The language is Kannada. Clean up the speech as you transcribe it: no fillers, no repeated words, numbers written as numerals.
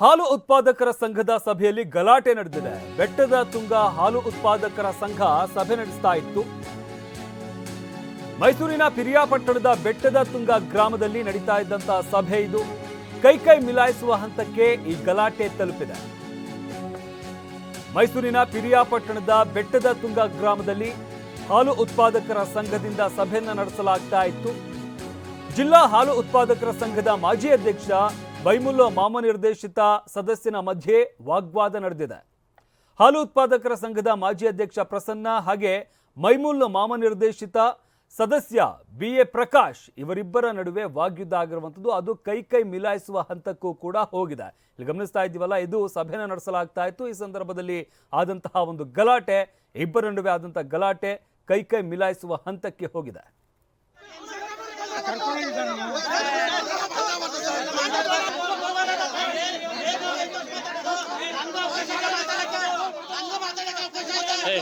ಹಾಲು ಉತ್ಪಾದಕರ ಸಂಘದ ಸಭೆಯಲ್ಲಿ ಗಲಾಟೆ ನಡೆದಿದೆ. ಬೆಟ್ಟದ ತುಂಗ ಹಾಲು ಉತ್ಪಾದಕರ ಸಂಘ ಸಭೆ ನಡೆಸ್ತಾ ಇತ್ತು. ಮೈಸೂರಿನ ಪಿರಿಯಾಪಟ್ಟಣದ ಬೆಟ್ಟದ ತುಂಗ ಗ್ರಾಮದಲ್ಲಿ ನಡೀತಾ ಇದ್ದಂತಹ ಸಭೆ ಇದು. ಕೈ ಮಿಲಾಯಿಸುವ ಹಂತಕ್ಕೆ ಈ ಗಲಾಟೆ ತಲುಪಿದೆ. ಮೈಸೂರಿನ ಪಿರಿಯಾಪಟ್ಟಣದ ಬೆಟ್ಟದ ತುಂಗ ಗ್ರಾಮದಲ್ಲಿ ಹಾಲು ಉತ್ಪಾದಕರ ಸಂಘದಿಂದ ಸಭೆಯನ್ನು ನಡೆಸಲಾಗ್ತಾ ಇತ್ತು. ಜಿಲ್ಲಾ ಹಾಲು ಉತ್ಪಾದಕರ ಸಂಘದ ಮಾಜಿ ಅಧ್ಯಕ್ಷ ಬೈಮುಲ್ಲ ನಾಮನಿರ್ದೇಶಿತ ಸದಸ್ಯನ ಮಧ್ಯೆ ವಾಗ್ವಾದ ನಡೆದಿದೆ. ಹಾಲು ಉತ್ಪಾದಕರ ಸಂಘದ ಮಾಜಿ ಅಧ್ಯಕ್ಷ ಪ್ರಸನ್ನ ಹಾಗೆ ಮೈಮುಲ್ಲ ನಾಮನಿರ್ದೇಶಿತ ಸದಸ್ಯ BA ಪ್ರಕಾಶ್ ಇವರಿಬ್ಬರ ನಡುವೆ ವಾಗ್ಯುದ್ಧ ಆಗಿರುವಂಥದ್ದು. ಅದು ಕೈ ಮಿಲಾಯಿಸುವ ಹಂತಕ್ಕೂ ಕೂಡ ಹೋಗಿದೆ. ಇಲ್ಲಿ ಗಮನಿಸ್ತಾ ಇದ್ದೀವಲ್ಲ, ಇದು ಸಭೆನ ನಡೆಸಲಾಗ್ತಾ ಇತ್ತು. ಈ ಸಂದರ್ಭದಲ್ಲಿ ಆದಂತಹ ಒಂದು ಗಲಾಟೆ, ಇಬ್ಬರ ನಡುವೆ ಆದಂತಹ ಗಲಾಟೆ ಕೈ ಮಿಲಾಯಿಸುವ ಹಂತಕ್ಕೆ ಹೋಗಿದೆ. Hey.